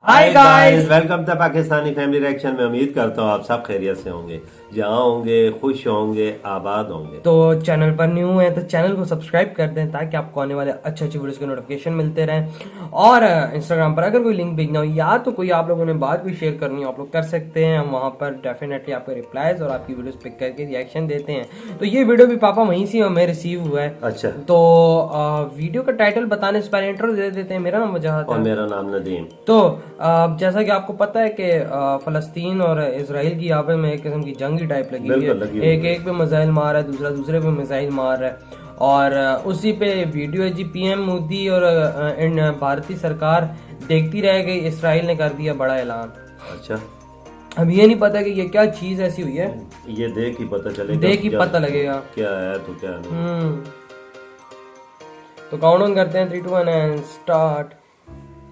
Hi guys, welcome to Pakistani family reaction में। उम्मीद करता हूँ आप सब खैरियत से होंगे, जहाँ होंगे खुश होंगे, आबाद होंगे। तो चैनल पर न्यू है तो चैनल को सब्सक्राइब कर दें ताकि आपको आने वाले अच्छे अच्छे वीडियोस के नोटिफिकेशन मिलते रहें। और इंस्टाग्राम पर अगर कोई लिंक भेजना हो या तो कोई आप लोगों ने बात भी शेयर करनी हो, आप लोग कर सकते हैं। हम वहाँ पर डेफिनेटली आपको रिप्लाईज और आपकी वीडियोस पिक करके रिएक्शन देते हैं। तो ये वीडियो भी पापा वहीं से हमें रिसीव हुआ है। अच्छा, तो वीडियो का टाइटल बताने से पहले इंट्रो दे देते हैं। मेरा नाम वजाहत और है। मेरा नाम नदीम। तो जैसा कि आपको पता है कि फलस्तीन और इसराइल की आपस में एक किस्म की जंग ही टाइप लगी हुई है। एक पे मिसाइल मार रहा है, दूसरा दूसरे पे मिसाइल मार रहा है। और उसी पे वीडियो है जी। पीएम मोदी और भारतीय सरकार देखती रह गई, इसराइल ने कर दिया बड़ा ऐलान। अच्छा, अब ये नहीं पता कि ये क्या चीज ऐसी हुई है, ये देख ही पता चलेगा, देख ही पता लगेगा क्या है तो क्या नहीं। तो काउंट डाउन करते हैं 3, 2, 1 एंड स्टार्ट।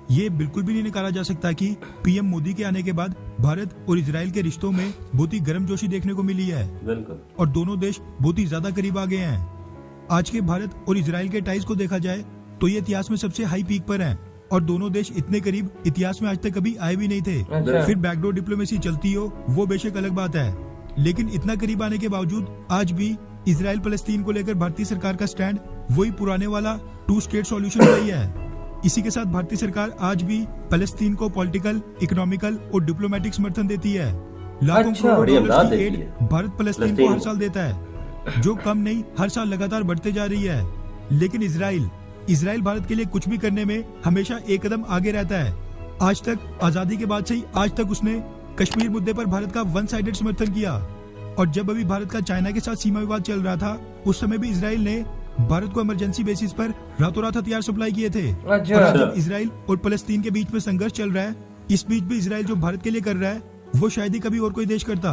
ये बिल्कुल भी नहीं निकाला जा सकता कि पीएम मोदी के आने के बाद भारत और इजराइल के रिश्तों में बहुत ही गर्मजोशी देखने को मिली है। बिल्कुल। और दोनों देश बहुत ही ज्यादा करीब आ गए हैं। आज के भारत और इजराइल के टाइज को देखा जाए तो ये इतिहास में सबसे हाई पीक पर हैं। और दोनों देश इतने करीब इतिहास में आज तक कभी आए भी नहीं थे। अच्छा। फिर बैकडोर डिप्लोमेसी चलती हो वो बेशक अलग बात है, लेकिन इतना करीब आने के बावजूद आज भी इजराइल फलस्तीन को लेकर भारतीय सरकार का स्टैंड वही पुराने वाला 2 स्टेट सॉल्यूशन रही है। इसी के साथ भारतीय सरकार आज भी फलस्तीन को पॉलिटिकल, इकोनॉमिकल और डिप्लोमेटिक समर्थन देती है। लाखों करोड़ डॉलर्स की एड भारत फलस्तीन को हर साल देता है, जो कम नहीं हर साल लगातार बढ़ते जा रही है। लेकिन इजराइल भारत के लिए कुछ भी करने में हमेशा एक कदम आगे रहता है। आज तक आजादी के बाद से ही आज तक उसने कश्मीर मुद्दे पर भारत का वन साइडेड समर्थन किया। और जब अभी भारत का चाइना के साथ सीमा विवाद चल रहा था, उस समय भी इजराइल ने भारत को इमरजेंसी बेसिस पर रातों रात हथियार सप्लाई किए थे। अच्छा। और आज जब इजराइल और फलस्तीन के बीच में संघर्ष चल रहा है, इस बीच भी इजराइल जो भारत के लिए कर रहा है वो शायद ही कभी और कोई देश करता।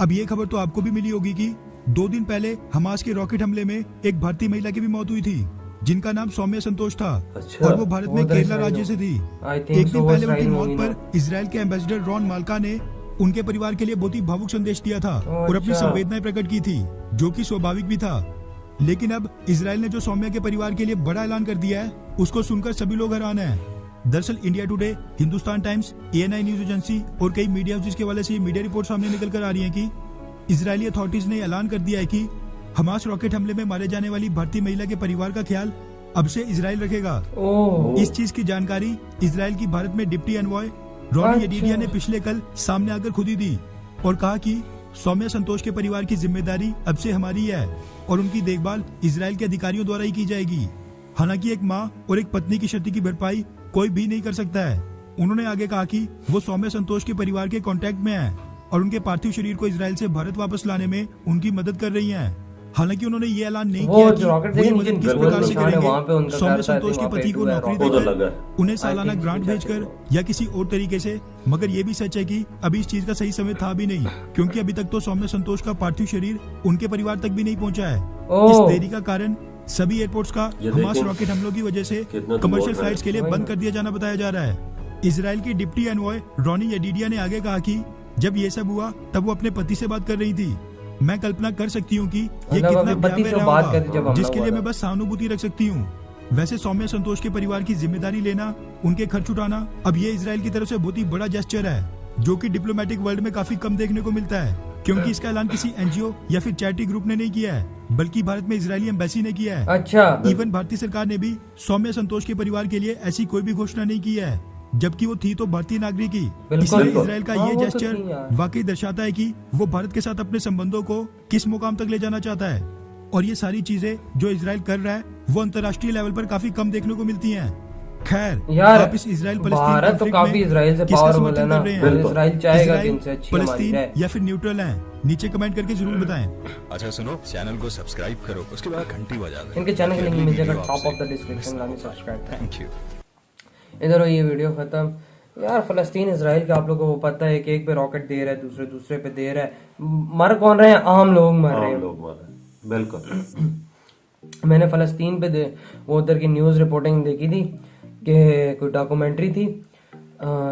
अब ये खबर तो आपको भी मिली होगी कि 2 दिन पहले हमास के रॉकेट हमले में एक भारतीय महिला की भी मौत हुई थी, जिनका नाम सौम्या संतोष था। अच्छा। और वो भारत में केरला राज्य से थी। एक दिन पहले उनकी मौत पर इजराइल के एम्बेसडर रॉन माल्का ने उनके परिवार के लिए बहुत ही भावुक संदेश दिया था और अपनी संवेदनाएं प्रकट की थी, जो कि स्वाभाविक भी था। लेकिन अब इजराइल ने जो सौम्या के परिवार के लिए बड़ा ऐलान कर दिया है, उसको सुनकर सभी लोग हैरान हैं। दरअसल India today, Hindustan times, ANI news agency और कई मीडिया हाउसेस के हवाले से ये मीडिया रिपोर्ट सामने निकल कर आ रही है कि इजरायली अथॉरिटीज ने ऐलान कर दिया है कि हमास रॉकेट हमले में मारे जाने वाली भारतीय महिला के परिवार का ख्याल अब से इजराइल रखेगा। इस चीज की जानकारी इजराइल की भारत में डिप्टी एनवॉय रॉनी येडिडिया ने पिछले कल सामने आकर खुद ही दी और कहा कि सौम्या संतोष के परिवार की जिम्मेदारी अब से हमारी है और उनकी देखभाल इजराइल के अधिकारियों द्वारा ही की जाएगी। हालांकि एक माँ और एक पत्नी की क्षति की भरपाई कोई भी नहीं कर सकता है। उन्होंने आगे कहा कि वो सौम्या संतोष के परिवार के कांटेक्ट में हैं और उनके पार्थिव शरीर को इजराइल से भारत वापस लाने में उनकी मदद कर रही हैं। हालांकि उन्होंने ये ऐलान नहीं किया कि वो ये मदद किस प्रकार से करेंगे। सौम्या संतोष के पति को नौकरी देकर, उन्हें सालाना ग्रांट भेजकर या किसी और तरीके से। मगर ये भी सच है कि अभी इस चीज का सही समय था भी नहीं, क्योंकि अभी तक तो सौम्या संतोष का पार्थिव शरीर उनके परिवार तक भी नहीं पहुंचा है। इस देरी का कारण सभी एयरपोर्ट्स का हमास रॉकेट हमलों की वजह से कमर्शियल फ्लाइट्स के लिए बंद कर दिया जाना बताया जा रहा है। इजराइल की डिप्टी एनवॉय रॉनी येडिडिया ने आगे कहा कि जब ये सब हुआ तब वो अपने पति से बात कर रही थी। मैं कल्पना कर सकती हूँ कि ये कितना भयावह रहा होगा, जिसके लिए मैं बस सहानुभूति रख सकती हूँ। वैसे सौम्या संतोष के परिवार की जिम्मेदारी लेना, उनके खर्च उठाना, अब ये इजराइल की तरफ से बहुत ही बड़ा जेस्चर है, जो कि डिप्लोमेटिक वर्ल्ड में काफी कम देखने को मिलता है। क्योंकि इसका ऐलान किसी NGO या फिर चैरिटी ग्रुप ने नहीं किया है, बल्कि भारत में इजरायली एम्बेसी ने किया है। अच्छा। इवन भारतीय सरकार ने भी सौम्या संतोष के परिवार के लिए ऐसी कोई भी घोषणा नहीं की है, जबकि वो थी तो भारतीय नागरिक ही। इसलिए इजराइल का ये जेस्चर वाकई दर्शाता है कि वो भारत के साथ अपने संबंधों को किस मुकाम तक ले जाना चाहता है। और ये सारी चीजें जो इजराइल कर रहा है वो अंतर्राष्ट्रीय लेवल पर काफी कम देखने को मिलती हैं। खैर यार, आप इस इजराइल भारत तो काफी इजराइल से पावरफुल है ना। इजराइल चाहेगा कि इनसे अच्छी हमारी रहे या फिर न्यूट्रल है, नीचे कमेंट करके जरूर बताएं। अच्छा सुनो, चैनल को सब्सक्राइब करो, उसके बाद घंटी बजा दो। इनके चैनल का लिंक मिल जाएगा टॉप ऑफ द डिस्क्रिप्शन में, सब्सक्राइब करें। Thank you. इधर हो ये वीडियो खत्म। यार फलस्तीन इजराइल का आप लोगों को पता है कि एक पे रॉकेट दे रहा है, दूसरे पे दे रहा है। मर कौन रहे हैं? आम लोग मर रहे हैं। बिल्कुल। मैंने फलस्तीन पे वो उधर की न्यूज़ रिपोर्टिंग देखी थी कि कोई डॉक्यूमेंट्री थी।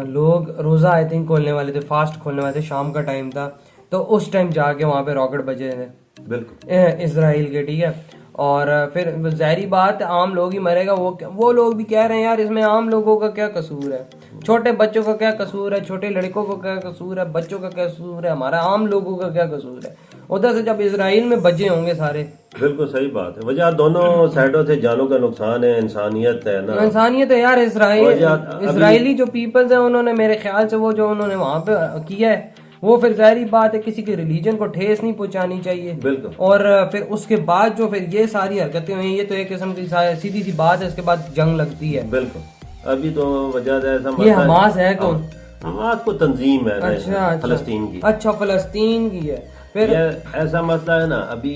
लोग रोज़ा आई थिंक खोलने वाले थे, फास्ट खोलने वाले थे, शाम का टाइम था, तो उस टाइम जाके वहाँ पे रॉकेट बजे थे बिल्कुल इजराइल के, ठीक है। और फिर ज़ाहिरी बात आम लोग ही मरेगा। वो लोग भी कह रहे हैं यार इसमें आम लोगों का क्या कसूर है, छोटे बच्चों का क्या कसूर है, छोटे लड़कों का क्या कसूर है, बच्चों का क्या कसूर है, हमारा आम लोगों का क्या कसूर है। उधर से जब इजराइल में बचे होंगे सारे। बिल्कुल सही बात है। वजह दोनों साइडों से जानों का नुकसान है, इंसानियत है ना, इंसानियत है यार। इसराइली जो पीपल्स है उन्होंने मेरे ख्याल से वो जो उन्होंने वहां पे किया है वो फिर जाहिर बात है किसी के रिलीजन को ठेस नहीं पहुंचानी चाहिए। बिल्कुल। और फिर उसके बाद जो फिर ये सारी हरकतें हुई ये तो एक किस्म की सीधी सी बात है, इसके बाद जंग लगती है। बिल्कुल। अभी तो वजह ऐसा ये हमास है कौन? हमास को तंजीम है। अच्छा, फलस्तीन की। अच्छा फलस्तीन की है। फिर ऐसा मसला है ना, अभी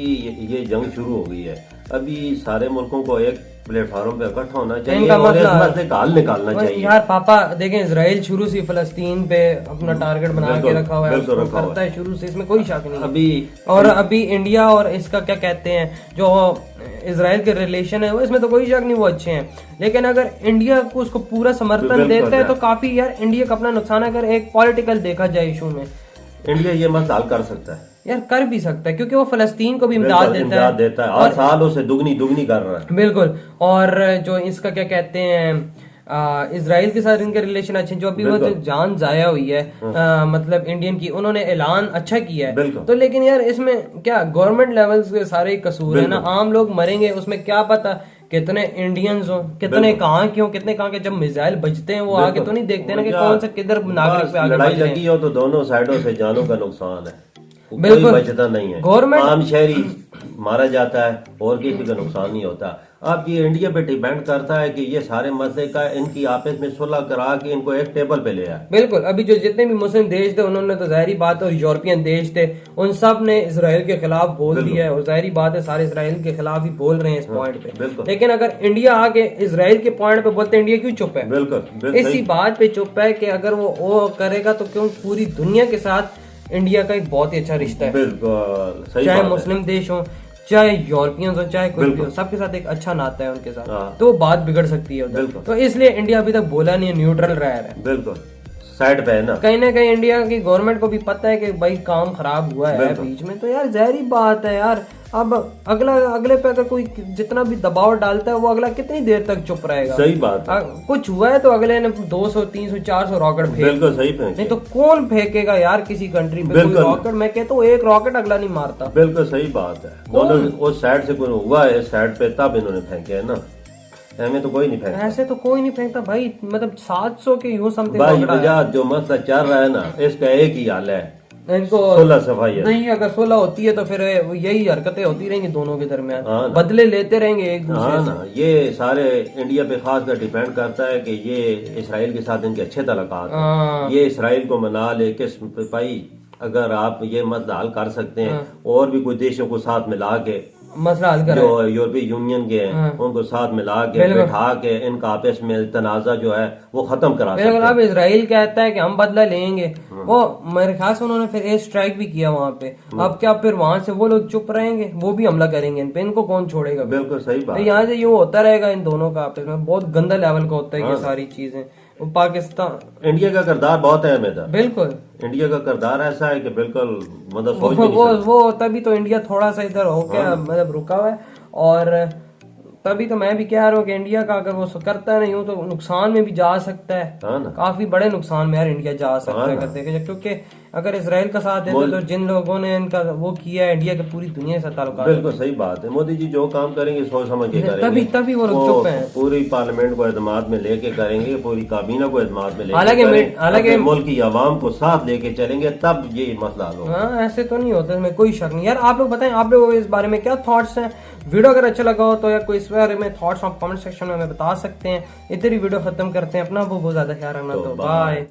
ये जंग शुरू हो गई है, अभी सारे मुल्कों को एक प्लेटफॉर्म पे इकट्ठा होना चाहिए और इस मसले का हल निकालना चाहिए। यार पापा देखें, इजराइल शुरू से फलस्तीन पे अपना टारगेट बना के रखा हुआ है, करता है शुरू से, इसमें कोई शक नहीं। अभी इंडिया और इसका क्या कहते हैं जो इजराइल के रिलेशन है वो, इसमें तो कोई शक नहीं वो अच्छे हैं, लेकिन अगर इंडिया को उसको पूरा समर्थन देता है तो काफी यार इंडिया का अपना नुकसान है। अगर एक पॉलिटिकल देखा जाए इशू में, इंडिया ये मसला हल कर सकता है यार, कर भी सकता है क्योंकि वो फलस्तीन को भी इमदाद देता है और सालों से दुगनी कर रहा है। बिल्कुल। और जो इसका क्या कहते हैं इजराइल के साथ इनके रिलेशन अच्छे, जो अभी वो जो जान जाया हुई है मतलब इंडियन की, उन्होंने ऐलान अच्छा किया है तो, लेकिन यार इसमें क्या गवर्नमेंट लेवल के सारे कसूर है ना, आम लोग मरेंगे उसमें क्या पता कितने इंडियंस हो, कितने कहाँ के हो, कितने कहाँ के। जब मिसाइल बजते हैं वो आगे तो नहीं देखते ना कि कौन सा किधर नागरिक पे आगे लड़ाई लगी हो तो दोनों साइडों से जानों का नुकसान है, कोई बचता नहीं है। गवर्नमेंट आम शहरी मारा जाता है और किसी का नुकसान नहीं होता। अब ये इंडिया पे डिपेंड करता है कि ये सारे मसले का इनकी आपस में सुलह करा के इनको एक टेबल पे ले आए। बिल्कुल। अभी जो जितने भी मुस्लिम देश थे उन्होंने तो जाहिर बात है, और यूरोपियन देश थे उन सब ने इजराइल के खिलाफ बोल दिया है, और जाहिर बात है सारे इजराइल के खिलाफ ही बोल रहे हैं इस पॉइंट पे। लेकिन अगर इंडिया आके इजराइल के पॉइंट पे बोलते, इंडिया क्यों चुप है? बिल्कुल इसी बात पे चुप है कि अगर वो करेगा तो क्यों, पूरी दुनिया के साथ इंडिया का एक बहुत ही अच्छा रिश्ता है। बिल्कुल। चाहे मुस्लिम देश हो, चाहे यूरोपियंस हो, चाहे कुछ भी हो, सबके साथ एक अच्छा नाता है उनके साथ, तो बात बिगड़ सकती है उधर। तो इसलिए इंडिया अभी तक बोला नहीं है, न्यूट्रल रह रहा है। बिल्कुल साइड पे है ना कहीं इंडिया की गवर्नमेंट को भी पता है कि भाई काम खराब हुआ है बीच में, तो यार जाहिर बात है यार, अब अगले पे अगर कोई जितना भी दबाव डालता है वो अगला कितनी देर तक चुप रहेगा? सही बात है। कुछ हुआ है तो अगले ने 200 300 400 रॉकेट फेंक, बिल्कुल सही फेंक, नहीं तो कौन फेंकेगा यार किसी कंट्री पे कोई रॉकेट? मैं कहता हूँ एक रॉकेट अगला नहीं मारता। बिल्कुल सही बात है। दोनों उस साइड से कोई हुआ है, इस साइड पे तब इन्होंने फेंके है ना, हमें तो कोई नहीं फेंकता। ऐसे तो कोई नहीं फेंकता भाई, मतलब 700 के यूं समथिंग भाई वजह जो मसला चल रहा है ना, इसका एक ही हाल है, इनको 16 सफाई है। नहीं, अगर 16 होती है तो फिर यही हरकतें होती रहेंगी दोनों के दरमियान, बदले लेते रहेंगे एक दूसरे से। ये सारे इंडिया पे खास कर डिपेंड करता है कि ये इसराइल के साथ इनके अच्छे ताल्लुकात, ये इसराइल को मना ले कि भाई अगर आप ये मसला हल कर सकते हैं और भी कोई देशों को साथ मिला के मसला हल करें, जो यूरोपीय यूनियन के हैं उनको साथ मिला के बैठा के इनका आपस में तनाजा जो है वो खत्म करा सकते हैं। अब इजराइल कहता है कि हम बदला लेंगे, वो मेरे ख्याल से उन्होंने फिर एयर स्ट्राइक भी किया वहाँ पे। अब क्या फिर वहां से वो लोग चुप रहेंगे? वो भी हमला करेंगे इन पे, इनको कौन छोड़ेगा? बिल्कुल सही बात। यहाँ से यूँ होता रहेगा इन दोनों का आपस में, बहुत गंदा लेवल का होता है ये सारी चीजें। पाकिस्तान, इंडिया का किरदार बहुत अहम है। बिल्कुल इंडिया का किरदार ऐसा है कि बिल्कुल मतलब सोच वो तभी तो इंडिया थोड़ा सा इधर हो गया, मतलब रुका हुआ है। और तभी तो मैं भी कह रहा हूँ कि इंडिया का अगर वो करता है नहीं हो तो नुकसान में भी जा सकता है, काफी बड़े नुकसान में यार इंडिया जा सकता है करते, क्योंकि अगर इसराइल का साथ देते तो जिन लोगों ने इनका वो किया है इंडिया के पूरी दुनिया से ताल्लुकात। बिल्कुल सही बात है। मोदी जी जो काम करेंगे सोच समझ के करेंगे, तभी वो लोग चुप हैं। पूरी पार्लियामेंट को एतमाद में लेके करेंगे, पूरी काबीना को एतमाद में लेके, हालांकि मुल्क की आवाम को साथ लेके चलेंगे, तब ये मसला होगा। हाँ, ऐसे तो नहीं होता, इसमें कोई शक नहीं। यार आप लोग बताएं, आप लोग इस बारे में क्या थॉट्स हैं? वीडियो अगर अच्छा लगा हो तो या कोई इस बारे में थॉट्स आप कमेंट सेक्शन में बता सकते हैं। इधर ही वीडियो खत्म करते हैं। अपना बहुत ज्यादा ख्याल रखना, तो बाय।